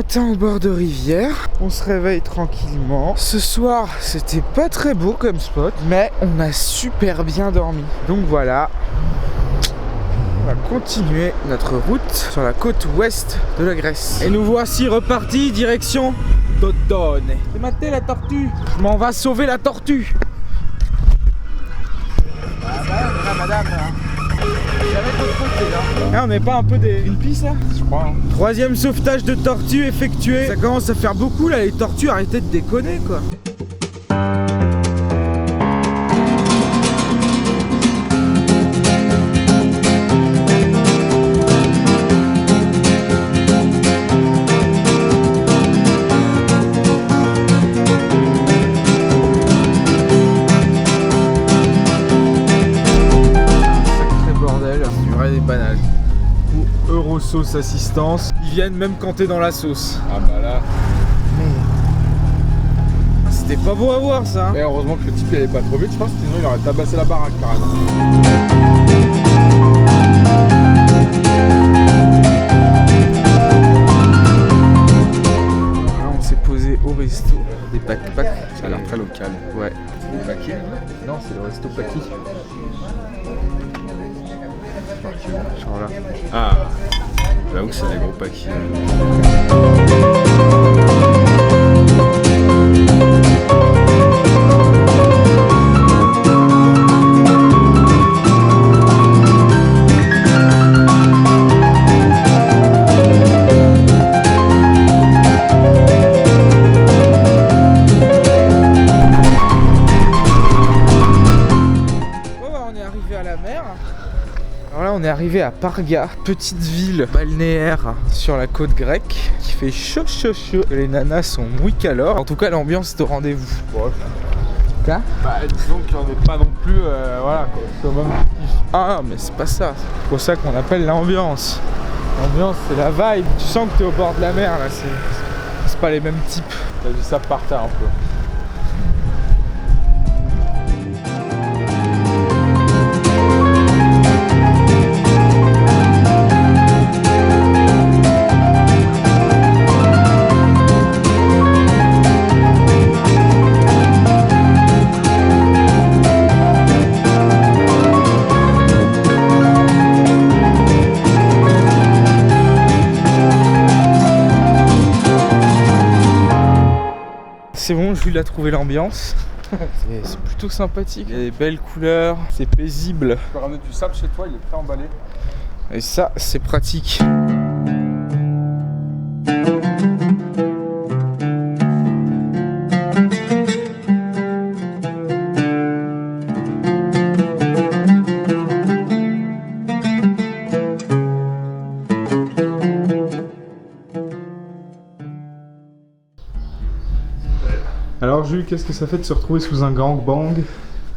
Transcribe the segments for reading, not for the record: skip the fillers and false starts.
matin au bord de rivière, on se réveille tranquillement. Ce soir, c'était pas très beau comme spot, mais on a super bien dormi. Donc voilà, on va continuer notre route sur la côte ouest de la Grèce. Et nous voici repartis direction Dodone. C'est maté la tortue. Je m'en vais sauver la tortue. Ah bah là, madame, là. Ah, on n'est pas un peu des Greenpeace là? Je crois. Hein. Troisième sauvetage de tortues effectué. Ça commence à faire beaucoup là, les tortues, arrêtez de déconner quoi. Sauce assistance, ils viennent même quand t'es dans la sauce. Ah bah là. C'était pas beau à voir ça. Mais heureusement que le type il allait pas trop vite, je pense, sinon il aurait tabassé la baraque carrément. Là on s'est posé au resto des Paki. Ça a l'air très local. Ouais. C'est des Paki? Non, c'est le resto Paki. Genre là. Ah, j'avoue que c'est des gros paquets. Alors là on est arrivé à Parga, petite ville balnéaire sur la côte grecque qui fait chaud. Les nanas sont muy calor. En tout cas l'ambiance est au rendez-vous. Ouais. Quoi? Bah disons qu'on n'est pas non plus voilà quoi. C'est au même kiff. Ah mais c'est pas ça. C'est pour ça qu'on appelle l'ambiance. L'ambiance c'est la vibe. Tu sens que t'es au bord de la mer là, c'est pas les mêmes types. T'as vu ça par terre un peu. C'est bon, Jules a trouvé l'ambiance. C'est plutôt sympathique. Il y a des belles couleurs, c'est paisible. Tu peux ramener du sable chez toi, il est prêt emballé. Et ça, c'est pratique. Alors Jules, qu'est-ce que ça fait de se retrouver sous un gangbang?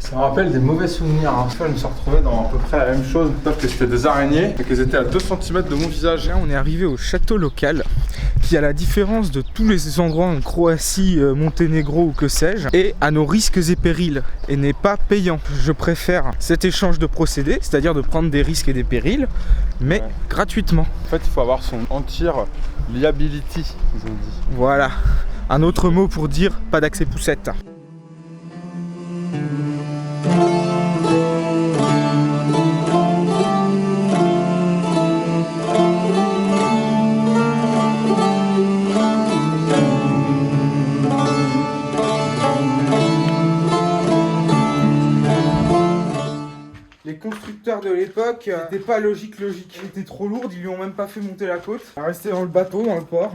Ça me rappelle des mauvais souvenirs. Hein. Je me suis retrouvé dans à peu près la même chose, sauf que c'était des araignées et qu'elles étaient à 2 cm de mon visage. Là, on est arrivé au château local qui, à la différence de tous les endroits en Croatie, Monténégro ou que sais-je, est à nos risques et périls et n'est pas payant. Je préfère cet échange de procédés, c'est-à-dire de prendre des risques et des périls, mais gratuitement. En fait, il faut avoir son entière liability, ils ont dit. Voilà, un autre mot pour dire pas d'accès poussette. Les constructeurs de l'époque n'étaient pas logique. Elle était trop lourde, ils lui ont même pas fait monter la côte. Elle est restée dans le bateau, dans le port.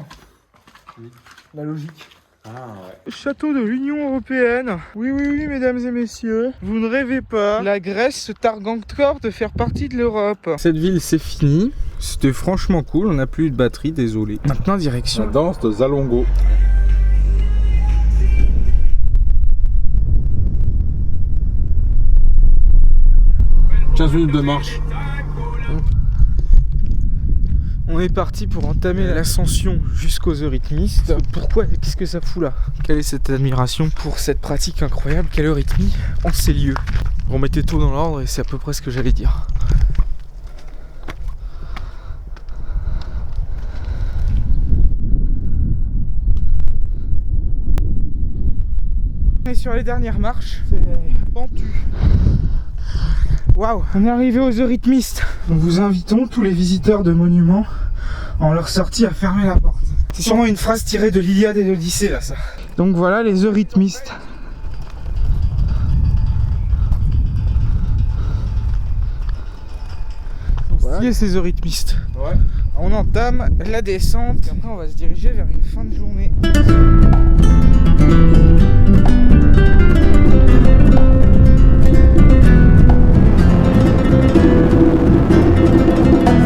La logique. Ah ouais. Château de l'Union Européenne. Oui, mesdames et messieurs. Vous ne rêvez pas. La Grèce se targue encore de faire partie de l'Europe. Cette ville, c'est fini. C'était franchement cool. On n'a plus eu de batterie, désolé. Maintenant, direction. La danse de Zalongo. « 15 minutes de marche. On est parti pour entamer l'ascension jusqu'aux eurythmistes. Pourquoi? Qu'est-ce que ça fout là? Quelle est cette admiration pour cette pratique incroyable? Quelle eurythmie en ces lieux? Remettez tout dans l'ordre et c'est à peu près ce que j'allais dire. est sur les dernières marches. C'est pentu. Waouh, on est arrivé aux eurythmistes. Nous vous invitons, tous les visiteurs de monuments, en leur sortie, à fermer la porte. C'est sûrement une phrase tirée de l'Iliade et de l'Odyssée, là, ça. Donc voilà les eurythmistes. Voilà. Ces eurythmistes. Ouais. On entame la descente. Après, on va se diriger vers une fin de journée.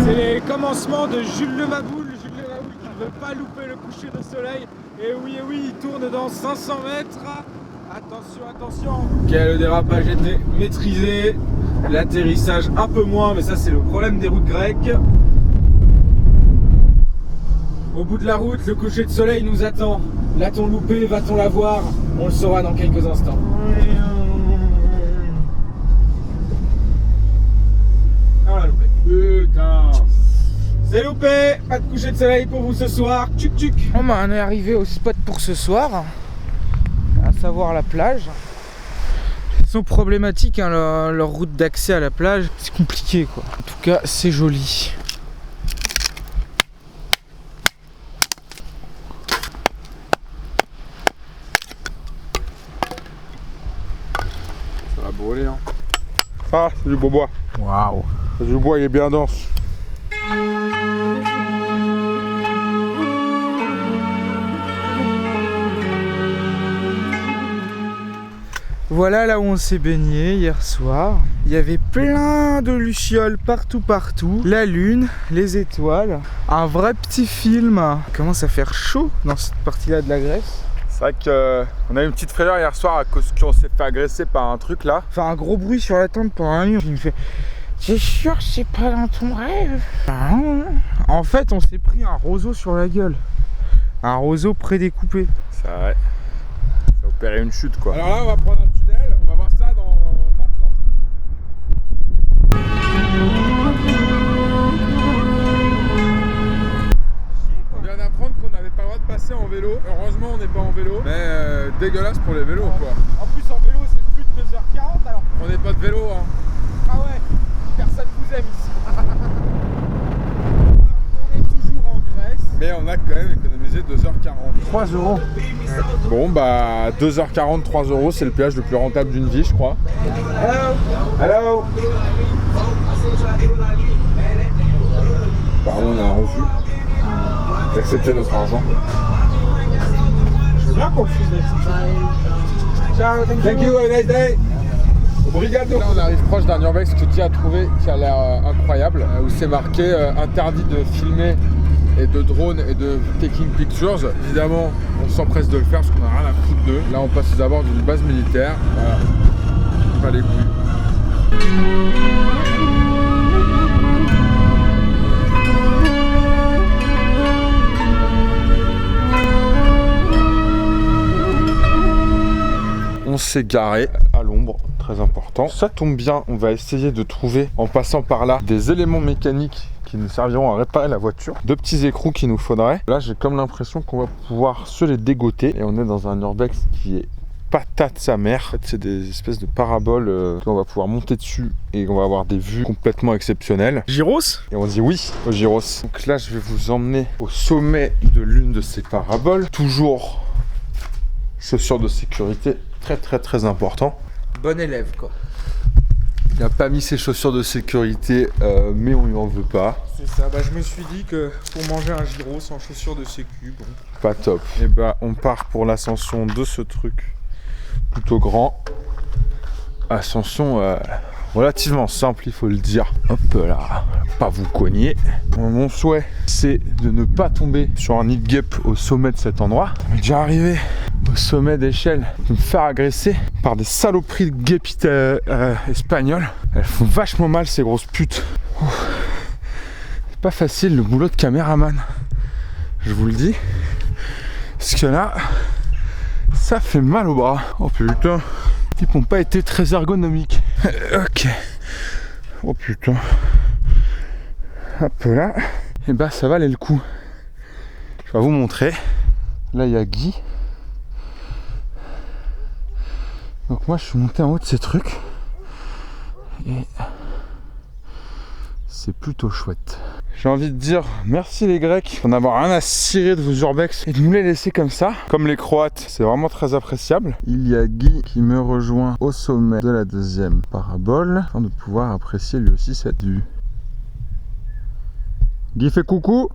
C'est les commencements de Jules Le Maboul. Jules Le Maboul qui ne veut pas louper le coucher de soleil. Et oui, il tourne dans 500 mètres. Attention, attention. Ok, le dérapage était maîtrisé. L'atterrissage un peu moins, mais ça c'est le problème des routes grecques. Au bout de la route, le coucher de soleil nous attend. L'a-t-on loupé? Va-t-on la voir? On le saura dans quelques instants. On l'a loupé. Putain. C'est loupé. Pas de coucher de soleil pour vous ce soir. Tchuc tchuc. On est arrivé au spot pour ce soir, à savoir la plage. Ils sont problématiques, hein, leur route d'accès à la plage. C'est compliqué quoi. En tout cas, c'est joli. Ça va brûler hein. Ah, c'est du beau bois. Waouh. C'est du bois, il est bien dense. Voilà là où on s'est baigné hier soir. Il y avait plein de lucioles partout. La lune, les étoiles. Un vrai petit film. Il commence à faire chaud dans cette partie-là de la Grèce. C'est vrai qu'on a eu une petite frayeur hier soir à cause qu'on s'est fait agresser par un truc là. Enfin un gros bruit sur la tente pendant la nuit. Il me fait: "T'es sûr que c'est pas dans ton rêve?" En fait on s'est pris un roseau sur la gueule. Un roseau prédécoupé. C'est vrai. Ça a opéré une chute quoi. Alors là on va prendre un tunnel, on va voir ça dans maintenant. On vient d'apprendre qu'on n'avait pas le droit de passer en vélo. Heureusement on n'est pas en vélo. Mais dégueulasse pour les vélos quoi. En plus en vélo c'est plus de 2h40 alors. On n'est pas de vélo hein. Ah ouais, personne vous aime ici. On est toujours en Grèce. Mais on a quand même économisé 2h40. 3 €. Bon bah 2h40, 3 €, c'est le péage le plus rentable d'une vie je crois. Hello. Pardon, on a un refus. Acceptez notre argent. Je veux bien qu'on fusse Ciao, Thank you, have a nice day. Obrigado. Là on arrive proche d'un urbex que Tia a trouvé qui a l'air incroyable, où c'est marqué interdit de filmer et de drone et de taking pictures. Évidemment on s'empresse de le faire parce qu'on a rien à foutre d'eux. Là on passe aux abords d'une base militaire. Voilà. Pas les couilles. On s'est garé à l'ombre, très important. Ça tombe bien, on va essayer de trouver, en passant par là, des éléments mécaniques qui nous serviront à réparer la voiture. 2 petits écrous qu'il nous faudrait. Là, j'ai comme l'impression qu'on va pouvoir se les dégoter. Et on est dans un urbex qui est patate sa mère. En fait, c'est des espèces de paraboles qu'on va pouvoir monter dessus et on va avoir des vues complètement exceptionnelles. Gyros? Et on dit oui au gyros. Donc là, je vais vous emmener au sommet de l'une de ces paraboles. Toujours chaussures de sécurité. Très important. Bon élève quoi. Il n'a pas mis ses chaussures de sécurité, mais on lui en veut pas. C'est ça, bah je me suis dit que pour manger un gyro sans chaussures de sécu, bon. Pas top. Et bah on part pour l'ascension de ce truc plutôt grand. Ascension relativement simple, il faut le dire. Hop là, pas vous cogner. Mon souhait, c'est de ne pas tomber sur un nid de guêpe au sommet de cet endroit. On est déjà arrivé au sommet d'échelle, de me faire agresser par des saloperies de guépites espagnoles. Elles font vachement mal ces grosses putes. C'est pas facile le boulot de caméraman, je vous le dis. Parce que là, ça fait mal au bras. Oh putain. Ils n'ont pas été très ergonomiques. Ok. Oh putain. Hop là. Et bah ça valait le coup. Je vais vous montrer. Là il y a Guy. Donc moi je suis monté en haut de ces trucs et c'est plutôt chouette. J'ai envie de dire merci les Grecs d'en avoir rien à cirer de vos urbex et de nous les laisser comme ça. Comme les Croates, c'est vraiment très appréciable. Il y a Guy qui me rejoint au sommet de la deuxième parabole afin de pouvoir apprécier lui aussi cette vue. Guy fait coucou.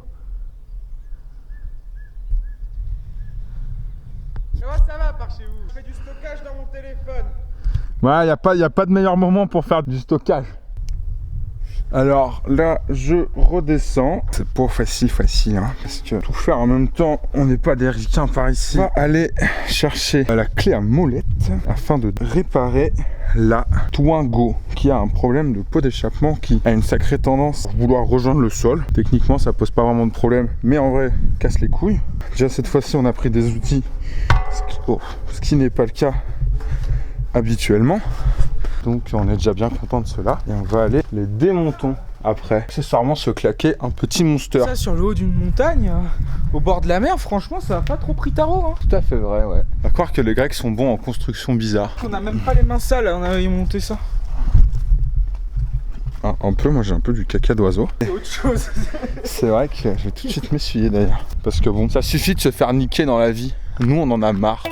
Ça va par chez vous. Je fais du stockage dans mon téléphone. Ouais, y a pas de meilleur moment pour faire du stockage. Alors là, je redescends. C'est pas facile, hein, parce que tout faire en même temps, on n'est pas des ricains par ici. On va aller chercher la clé à molette afin de réparer la Twingo qui a un problème de pot d'échappement qui a une sacrée tendance à vouloir rejoindre le sol. Techniquement, ça pose pas vraiment de problème, mais en vrai, casse les couilles. Déjà cette fois-ci, on a pris des outils, ce qui n'est pas le cas habituellement. Donc on est déjà bien content de cela et on va aller les démontons après. Accessoirement se claquer un petit monster. Ça sur le haut d'une montagne, au bord de la mer, franchement ça a pas trop pris tarot. Hein. Tout à fait vrai, ouais. À croire que les Grecs sont bons en construction bizarre. On a même pas les mains sales, on avait monté ça. Ah, un peu, moi j'ai un peu du caca d'oiseau. C'est autre chose. C'est vrai que je vais tout de suite m'essuyer d'ailleurs. Parce que bon, ça suffit de se faire niquer dans la vie. Nous on en a marre.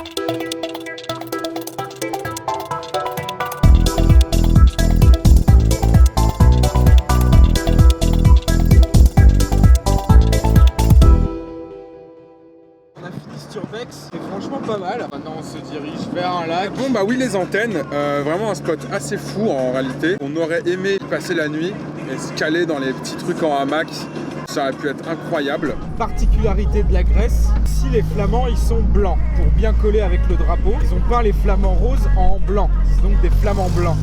C'est franchement pas mal. Maintenant on se dirige vers un lac. Bon bah oui, les antennes, vraiment un spot assez fou en réalité. On aurait aimé y passer la nuit et se caler dans les petits trucs en hamac. Ça aurait pu être incroyable. Particularité de la Grèce, ici les flamants ils sont blancs. Pour bien coller avec le drapeau, ils ont peint les flamants roses en blanc. C'est donc des flamants blancs.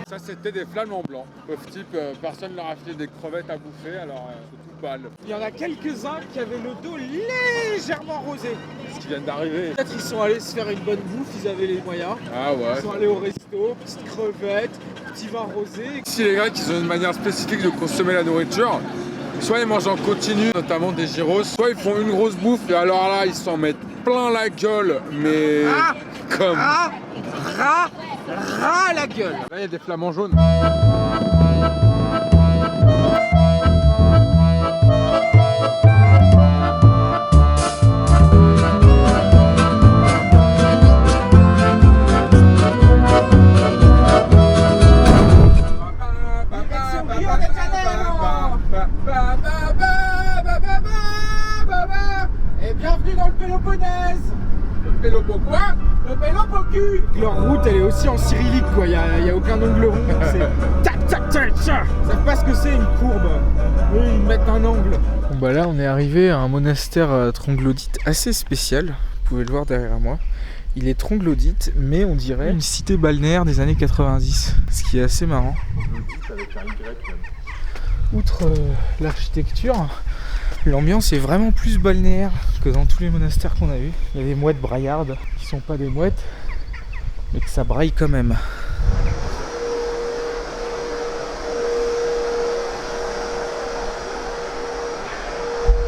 Ça c'était des flamants blancs. Pauvre type, personne leur a filé des crevettes à bouffer, alors c'est tout pâle. Il y en a quelques-uns qui avaient le dos légèrement rosé. Ce qui vient d'arriver. Peut-être qu'ils sont allés se faire une bonne bouffe, ils avaient les moyens. Ah ouais. Ils sont allés au resto, petites crevettes, petit vin rosé. Si les Grecs ils ont une manière spécifique de consommer la nourriture, soit ils mangent en continu, notamment des gyros, soit ils font une grosse bouffe et alors là ils s'en mettent plein la gueule, mais comme... Ras la gueule. Là il y a des flamants jaunes. Et bienvenue dans le Péloponnèse. Le Pélopo quoi? Le Pélopocu. Leur route elle est aussi en cyrillique quoi, y a aucun ongle rond, c'est tac tac tac. Ils savent pas ce que c'est une courbe, eux ils mettent un angle. Bon bah là on est arrivé à un monastère troglodyte assez spécial, vous pouvez le voir derrière moi. Il est troglodyte mais on dirait une cité balnéaire des années 90, ce qui est assez marrant. Outre l'architecture, l'ambiance est vraiment plus balnéaire que dans tous les monastères qu'on a vus. Il y a des mouettes braillardes qui sont pas des mouettes, mais que ça braille quand même.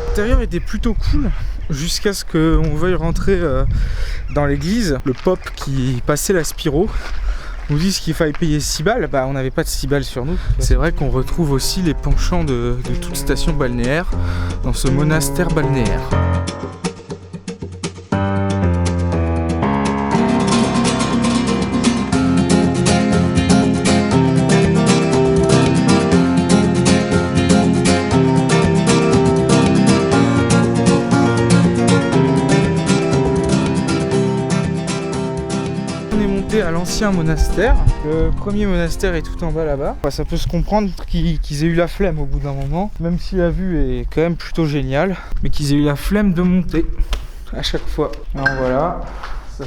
L'intérieur était plutôt cool jusqu'à ce qu'on veuille rentrer dans l'église. Le pop qui passait la Spiro nous dit qu'il fallait payer 6 balles, bah on n'avait pas de 6 balles sur nous. C'est vrai qu'on retrouve aussi les penchants de toute station balnéaire dans ce monastère balnéaire. À l'ancien monastère. Le premier monastère est tout en bas là-bas. Ça peut se comprendre qu'ils aient eu la flemme au bout d'un moment, même si la vue est quand même plutôt géniale, mais qu'ils aient eu la flemme de monter à chaque fois. Alors voilà, ça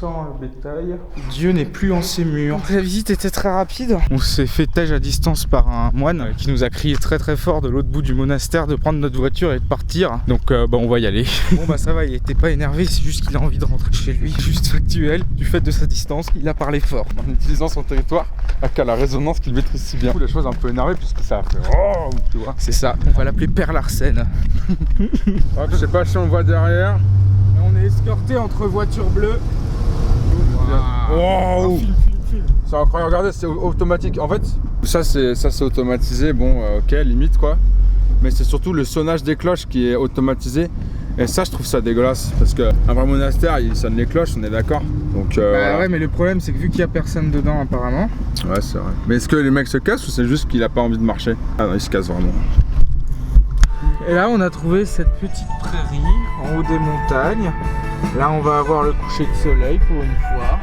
sent le bétail. Dieu n'est plus en ses murs. La visite était très rapide. On s'est fait tège à distance par un moine qui nous a crié très très fort de l'autre bout du monastère de prendre notre voiture et de partir. Donc on va y aller. Bon bah ça va, il était pas énervé, c'est juste qu'il a envie de rentrer chez lui. Juste factuel, du fait de sa distance, il a parlé fort. En utilisant son territoire, à la résonance qu'il maîtrise si bien. La chose un peu énervée puisque ça a fait oh, tu vois. C'est ça, on va l'appeler Père Larsen. Je sais pas si on le voit derrière. On est escorté entre voitures bleues. Wow. C'est incroyable, regardez, c'est automatique. En fait, ça c'est automatisé, bon ok, limite quoi. Mais c'est surtout le sonnage des cloches qui est automatisé. Et ça, je trouve ça dégueulasse. Parce qu'un vrai monastère, il sonne les cloches, on est d'accord. Donc voilà. Ouais, mais le problème, c'est que vu qu'il n'y a personne dedans, apparemment. Ouais, c'est vrai. Mais est-ce que les mecs se cassent ou c'est juste qu'il a pas envie de marcher? Ah non, il se casse vraiment. Et là, on a trouvé cette petite prairie en haut des montagnes. Là, on va avoir le coucher de soleil pour une fois.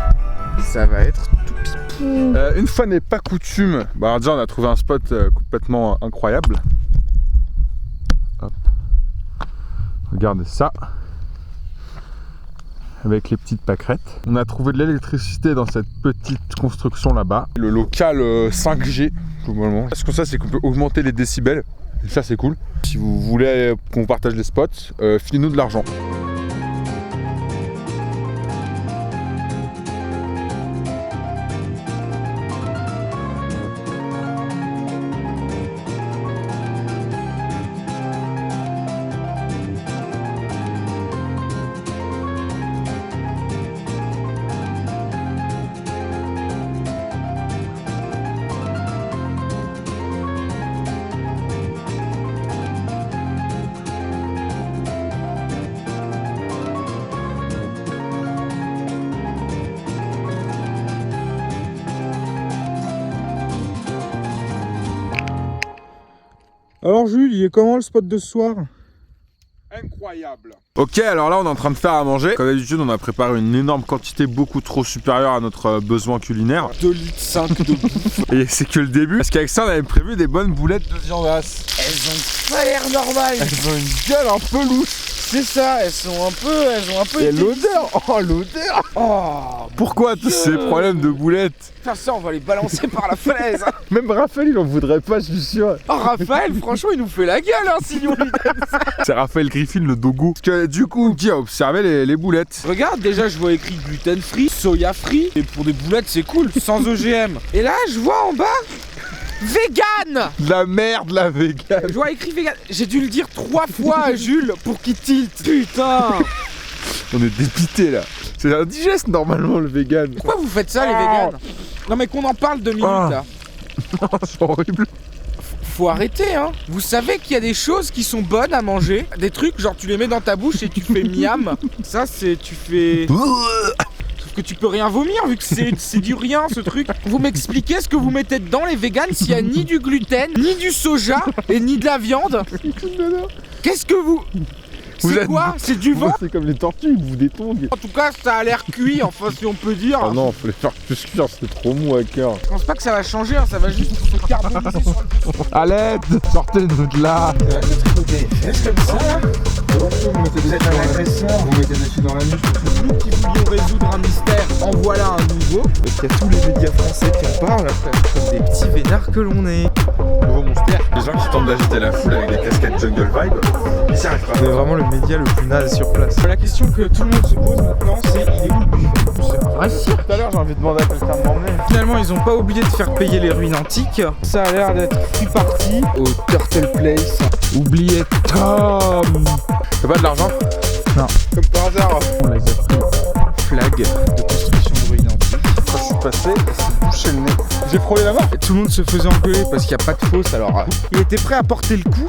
Ça va être tout pipou. Une fois n'est pas coutume. Bah, alors déjà, on a trouvé un spot complètement incroyable. Hop. Regardez ça. Avec les petites pâquerettes. On a trouvé de l'électricité dans cette petite construction là-bas. Le local 5G, globalement. Ce qu'on sait, c'est qu'on peut augmenter les décibels. Et ça, c'est cool. Si vous voulez qu'on partage les spots, filez-nous de l'argent. Alors Jules, il est comment le spot de ce soir? Incroyable. Ok, alors là on est en train de faire à manger. Comme d'habitude, on a préparé une énorme quantité beaucoup trop supérieure à notre besoin culinaire. 2,5 litres de bouffe. Et c'est que le début. Parce qu'avec ça, on avait prévu des bonnes boulettes de viandasse. Elles ont pas l'air normales. Elles ont une gueule un peu louche. C'est ça, elles ont un peu. Et l'odeur. Oh, l'odeur. Oh. Pourquoi tous ces problèmes de boulettes? Putain, ça, on va les balancer par la falaise. Même Raphaël, il en voudrait pas, je suis sûr. Oh, Raphaël, franchement, il nous fait la gueule, hein, si on lui donne ça. C'est Raphaël Griffin, le dogo. Parce que du coup, qui a observé les boulettes? Regarde, déjà, je vois écrit gluten free, soya free. Et pour des boulettes, c'est cool, sans OGM. Et là, je vois en bas. Vegan! La merde, la vegan! Je vois écrit vegan. J'ai dû le dire 3 fois à Jules pour qu'il tilte. Putain! On est dépité là. C'est indigeste normalement le vegan. Pourquoi vous faites ça les vegans? Non mais qu'on en parle 2 minutes là. C'est horrible. Faut arrêter hein. Vous savez qu'il y a des choses qui sont bonnes à manger. Des trucs genre tu les mets dans ta bouche et tu fais miam. Ça c'est tu fais... que tu peux rien vomir vu que c'est du rien ce truc. Vous m'expliquez ce que vous mettez dedans les vegans s'il y a ni du gluten, ni du soja et ni de la viande. Qu'est-ce que vous... C'est quoi? C'est du vent? C'est comme les tortues, vous des tongs. En tout cas ça a l'air cuit, enfin si on peut dire. Ah non, faut les faire plus cuire, c'est trop mou à cœur. Je pense pas que ça va changer, hein, ça va juste se carboniser sur le dessus. À l'aide, sortez-nous de là. Est-ce comme ça? Vous êtes un agresseur. Vous mettez des filles dans la nuit. Nous qui voulions résoudre un mystère, en voilà un nouveau. Parce qu'il y a tous les médias français qui en parlent, comme des petits vénards que l'on est. Nouveau monster. Les gens qui tentent d'agiter la foule avec des casquettes jungle vibe, ils s'y arrivent pas. C'est vraiment le média le plus naze sur place. La question que tout le monde se pose maintenant, c'est il est où le buffet? Ah si, tout à l'heure j'ai envie de demander à quelqu'un de m'emmener. Finalement, ils ont pas oublié de faire payer les ruines antiques. Ça a l'air d'être free party au Turtle Place. Oubliez Tom. T'as pas de l'argent? Non. Comme par hasard. On l'a déjà pris. Flag de construction de ruines antiques. Quand je suis passé, c'est bouché le nez. J'ai frôlé la main. Et tout le monde se faisait engueuler parce qu'il n'y a pas de fosse. Alors, il était prêt à porter le coup.